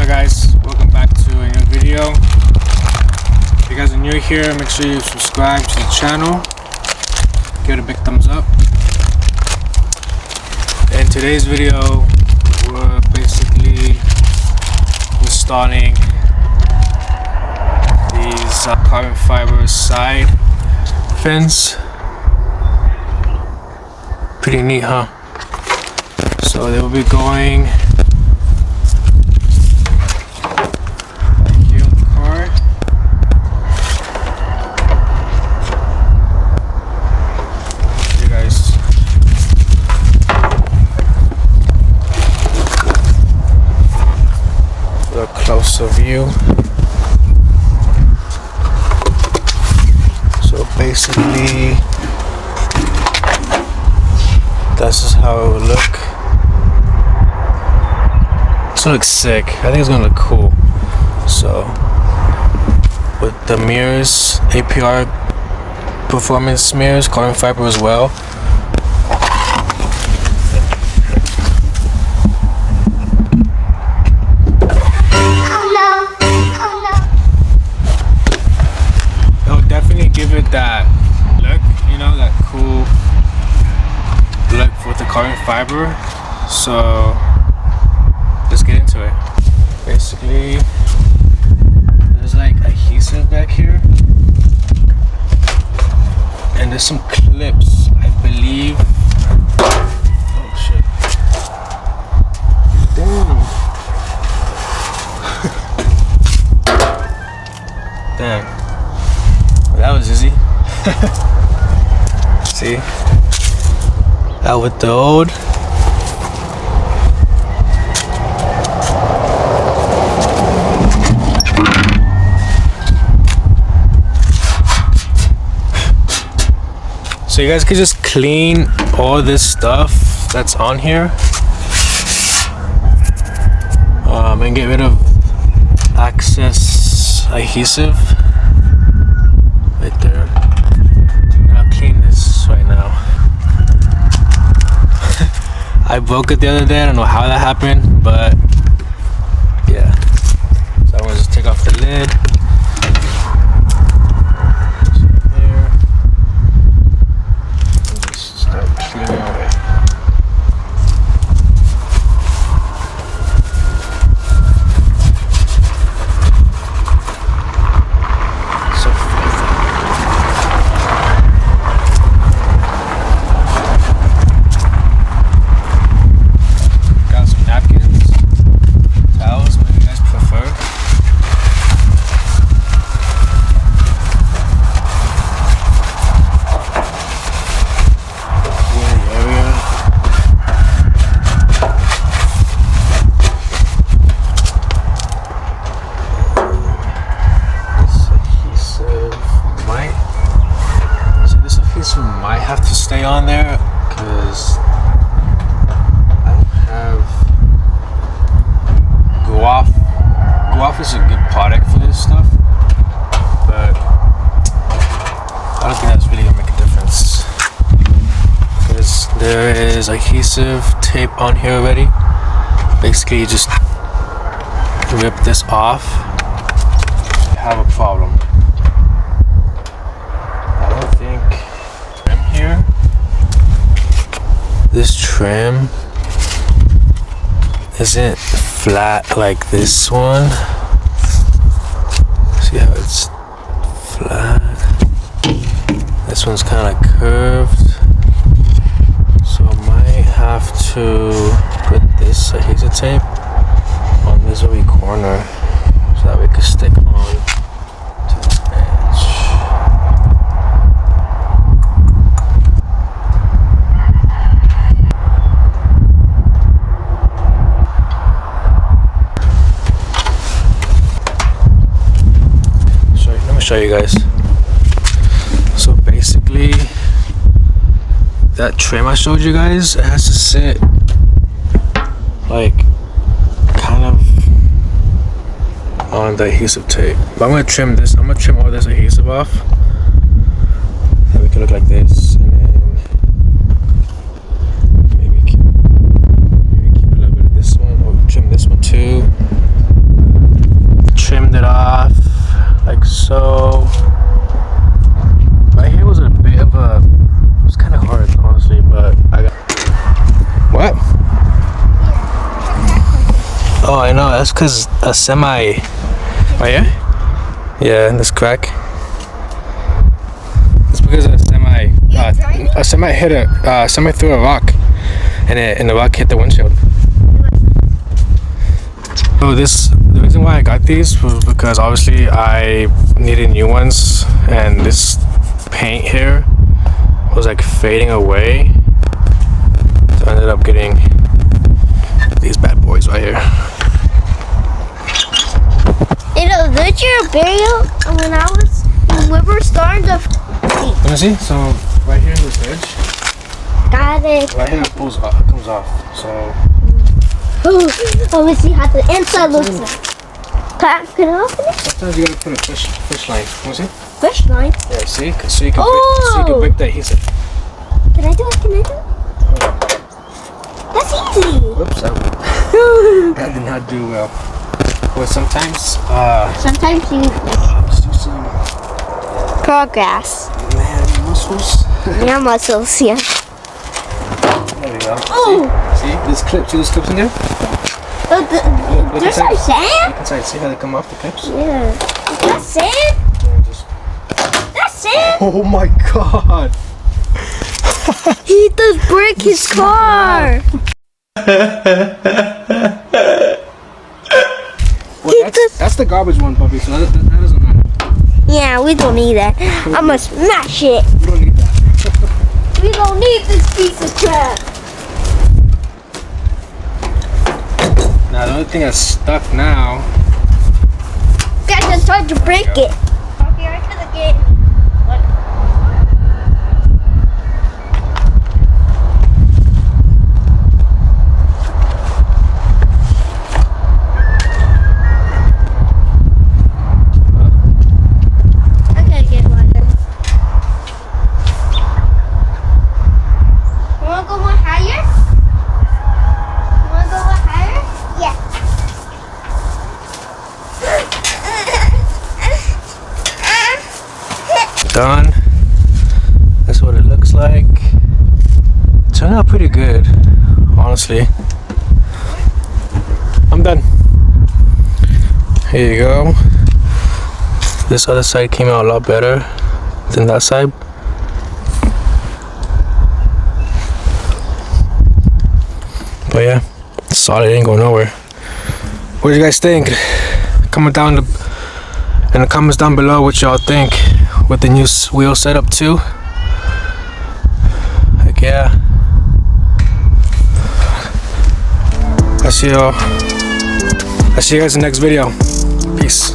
Hi guys, welcome back to a new video. If you guys are new here, make sure you subscribe to the channel, give it a big thumbs up. In today's video, we're basically installing these carbon fiber side fins. Pretty neat, huh? So they will be going here in the car. You guys, a closer view. So basically, this is how it would look. This looks sick. I think it's gonna look cool. So with the mirrors, APR performance mirrors, carbon fiber as well. It'll definitely give it that look, you know, that cool look with the carbon fiber. So let's get into it. Basically, there's like adhesive back here, and there's some clips, I believe. Oh shit! Damn! Damn! Well, that was easy. See? Out with the old. So you guys could just clean all this stuff that's on here, and get rid of excess adhesive right there. And I'll clean this right now. I broke it the other day. I don't know how that happened, but yeah. So I'm gonna just take off the lid. Might have to stay on there because I don't have Guaf. Guaf is a good product for this stuff, but I don't think that's really gonna make a difference because there is adhesive tape on here already. Basically, you just rip this off. You have a problem. This trim isn't flat like this one. See how it's flat? This one's kind of curved. So I might have to put this adhesive tape on this very corner so that we can stick on to the edge. Show you guys. So basically, that trim I showed you guys, it has to sit like kind of on the adhesive tape. But I'm gonna trim this. I'm gonna trim all this adhesive off. So we can look like this, and then maybe keep a little bit of this one, or trim this one too. Oh, I know. That's because a semi. Oh yeah. Yeah, in this crack. It's because a semi hit a semi threw a rock, and the rock hit the windshield. So the reason why I got these was because obviously I needed new ones, and this paint here was like fading away. So I ended up getting these bad boys right here. You know, this year burial when we were starting to. Let me see. So right here in this edge, Got it. right here it comes off. So Let me see how the inside looks like. Can I open it? sometimes you gotta put a fish line. Let me see. Fish line. Yeah, see, so you can break the adhesive. Can I do it? Can I do it? That's easy. Whoops, that did not do well. But sometimes, Sometimes you let's do some progress. man muscles. Yeah, muscles. Yeah. There we go. Oh. See these clips? See those clips in there? Look There's some sand. Look inside. See how they come off the clips? Yeah. That's sand. Yeah, just... That's sand. Oh my god! He does break his car. Well, that's the garbage one, puppy. So that doesn't matter. Yeah, we don't need that. I'm gonna smash it. We don't need that. We don't need this piece of crap. Now the only thing that's stuck now. Guys, I tried to break it. Okay, I could have get. Done. That's what it looks like. Turned out pretty good, honestly. I'm done. Here you go. This other side came out a lot better than that side. But yeah, solid, ain't going nowhere. What do you guys think? Comment down in the comments down below what y'all think with the new wheel setup too. Heck yeah. I'll see you guys in the next video. Peace.